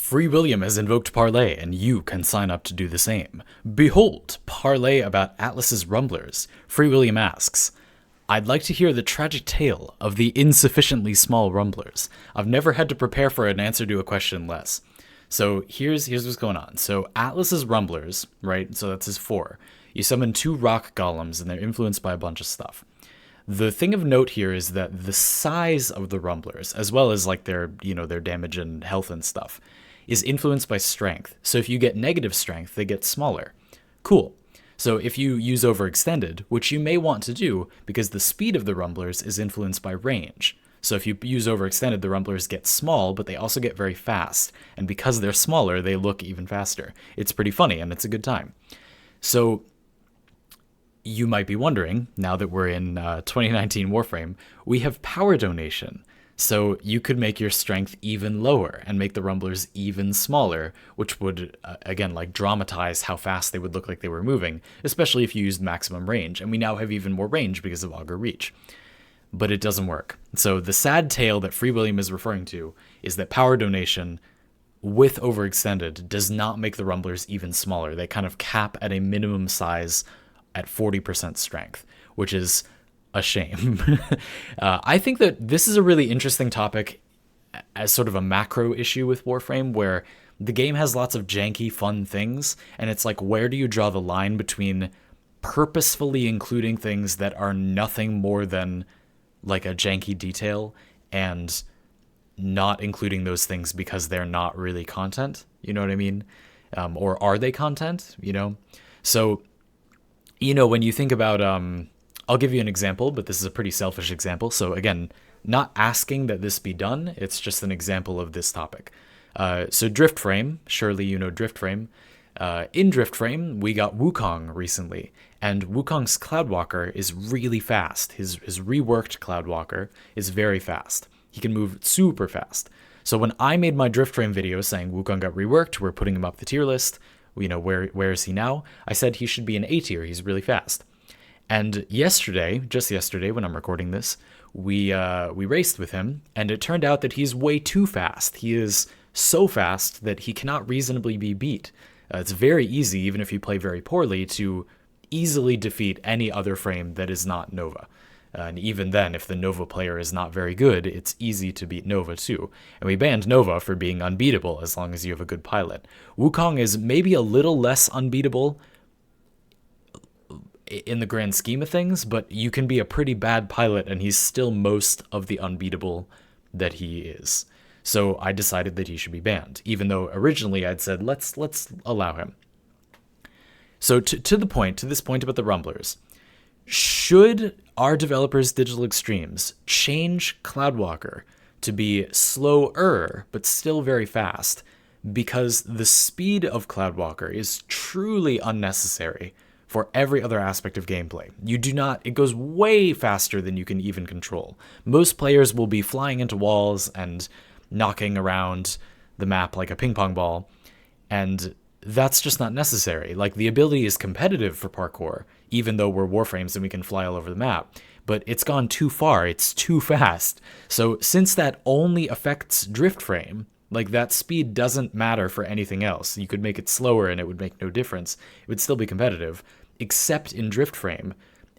FreeWilliam has invoked Parley, and you can sign up to do the same. Behold, Parley about Atlas's Rumblers. FreeWilliam asks, I'd like to hear the tragic tale of the insufficiently small Rumblers. I've never had to prepare for an answer to a question less. So here's what's going on. So Atlas's Rumblers, right? So that's his 4. You summon 2 rock golems, and they're influenced by a bunch of stuff. The thing of note here is that the size of the Rumblers, as well as like their damage and health and stuff, is influenced by strength. So if you get negative strength, they get smaller. Cool. So if you use overextended, which you may want to do because the speed of the Rumblers is influenced by range. So if you use overextended, the Rumblers get small, but they also get very fast. And because they're smaller, they look even faster. It's pretty funny, and it's a good time. So you might be wondering, now that we're in 2019 Warframe, we have power donation. So you could make your strength even lower and make the Rumblers even smaller, which would, again, like dramatize how fast they would look like they were moving, especially if you used maximum range. And we now have even more range because of Augur Reach. But it doesn't work. So the sad tale that FreeWilliam is referring to is that power donation with overextended does not make the Rumblers even smaller. They kind of cap at a minimum size at 40% strength, which is a shame. I think that this is a really interesting topic as sort of a macro issue with Warframe, where the game has lots of janky, fun things, and it's like, where do you draw the line between purposefully including things that are nothing more than like a janky detail and not including those things because they're not really content? You know what I mean? Or are they content? So, when you think about I'll give you an example, but this is a pretty selfish example. So again, not asking that this be done. It's just an example of this topic. So Drift Frame, surely you know Drift Frame. In Drift Frame, we got Wukong recently, and Wukong's Cloudwalker is really fast. His reworked Cloudwalker is very fast. He can move super fast. So when I made my Drift Frame video saying Wukong got reworked, we're putting him up the tier list, where is he now? I said he should be an A tier. He's really fast. And just yesterday, when I'm recording this, we raced with him, and it turned out that he's way too fast. He is so fast that he cannot reasonably be beat. It's very easy, even if you play very poorly, to easily defeat any other frame that is not Nova. And even then, if the Nova player is not very good, it's easy to beat Nova too. And we banned Nova for being unbeatable as long as you have a good pilot. Wukong is maybe a little less unbeatable in the grand scheme of things, but you can be a pretty bad pilot and he's still most of the unbeatable that he is. So I decided that he should be banned, even though originally I'd said let's allow him. So to this point about the Rumblers, should our developers Digital Extremes change Cloudwalker to be slower but still very fast, because the speed of Cloudwalker is truly unnecessary for every other aspect of gameplay. It goes way faster than you can even control. Most players will be flying into walls and knocking around the map like a ping pong ball, and that's just not necessary. Like, the ability is competitive for parkour, even though we're Warframes and we can fly all over the map, but it's gone too far, it's too fast. So since that only affects Drift Frame, like, that speed doesn't matter for anything else. You could make it slower and it would make no difference. It would still be competitive, except in Drift Frame.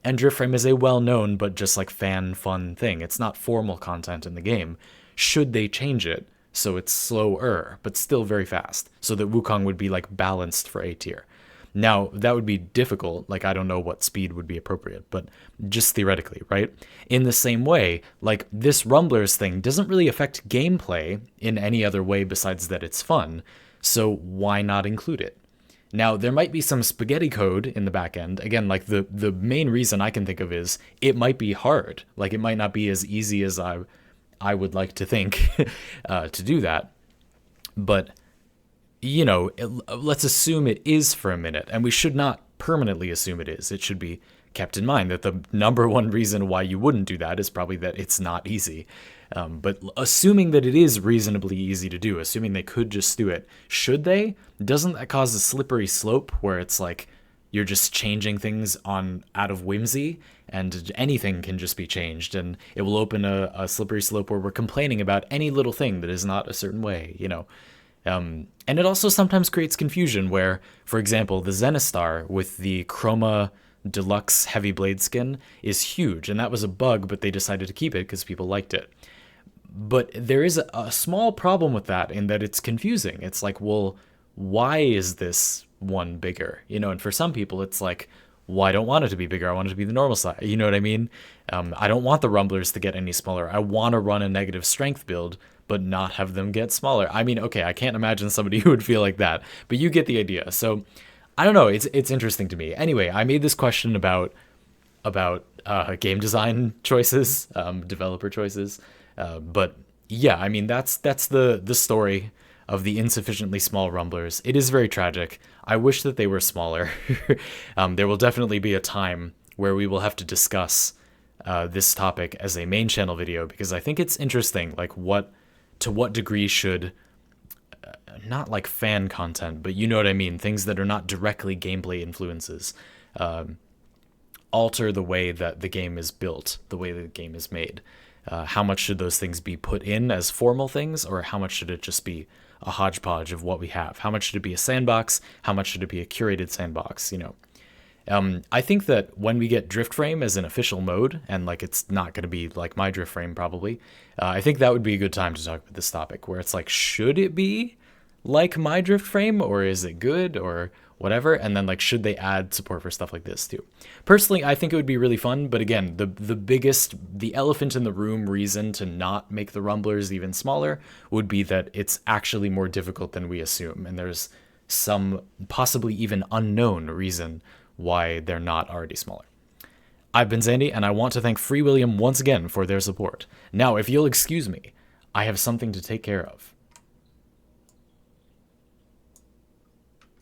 And Drift Frame is a well-known but just like fun thing. It's not formal content in the game. Should they change it so it's slower but still very fast, so that Wukong would be like balanced for A tier? Now, that would be difficult. Like, I don't know what speed would be appropriate, but just theoretically, right? In the same way, like, this Rumblers thing doesn't really affect gameplay in any other way besides that it's fun, so why not include it? Now, there might be some spaghetti code in the back end. Again, like, the main reason I can think of is it might be hard. Like, it might not be as easy as I would like to think to do that, but let's assume it is for a minute, and we should not permanently assume it is. It should be kept in mind that the number one reason why you wouldn't do that is probably that it's not easy. But assuming that it is reasonably easy to do, assuming they could just do it, should they? Doesn't that cause a slippery slope where it's like you're just changing things out of whimsy, and anything can just be changed, and it will open a slippery slope where we're complaining about any little thing that is not a certain way, And it also sometimes creates confusion where, for example, the Zenistar with the Chroma Deluxe Heavy Blade skin is huge, and that was a bug, but they decided to keep it because people liked it. But there is a small problem with that in that it's confusing. It's like, well, why is this one bigger? And for some people, it's like, well, I don't want it to be bigger. I want it to be the normal size. You know what I mean? I don't want the rumblers to get any smaller. I want to run a negative strength build, but not have them get smaller. I mean, okay, I can't imagine somebody who would feel like that, but you get the idea. So I don't know. It's interesting to me. Anyway, I made this question about game design choices, developer choices. But yeah, I mean that's the story of the insufficiently small rumblers. It is very tragic. I wish that they were smaller. There will definitely be a time where we will have to discuss this topic as a main channel video because I think it's interesting. Like to what degree should not like fan content, but you know what I mean, things that are not directly gameplay influences, alter the way that the game is built, the way that the game is made. How much should those things be put in as formal things, or how much should it just be a hodgepodge of what we have? How much should it be a sandbox? How much should it be a curated sandbox? I think that when we get drift frame as an official mode, and like it's not going to be like my drift frame probably, I think that would be a good time to talk about this topic, where it's like, should it be like my drift frame, or is it good, or whatever? And then like, should they add support for stuff like this too? Personally, I think it would be really fun, but again, the elephant in the room reason to not make the rumblers even smaller would be that it's actually more difficult than we assume, and there's some possibly even unknown reason why they're not already smaller. I've been Zandy, and I want to thank FreeWilliam once again for their support. Now, if you'll excuse me, I have something to take care of.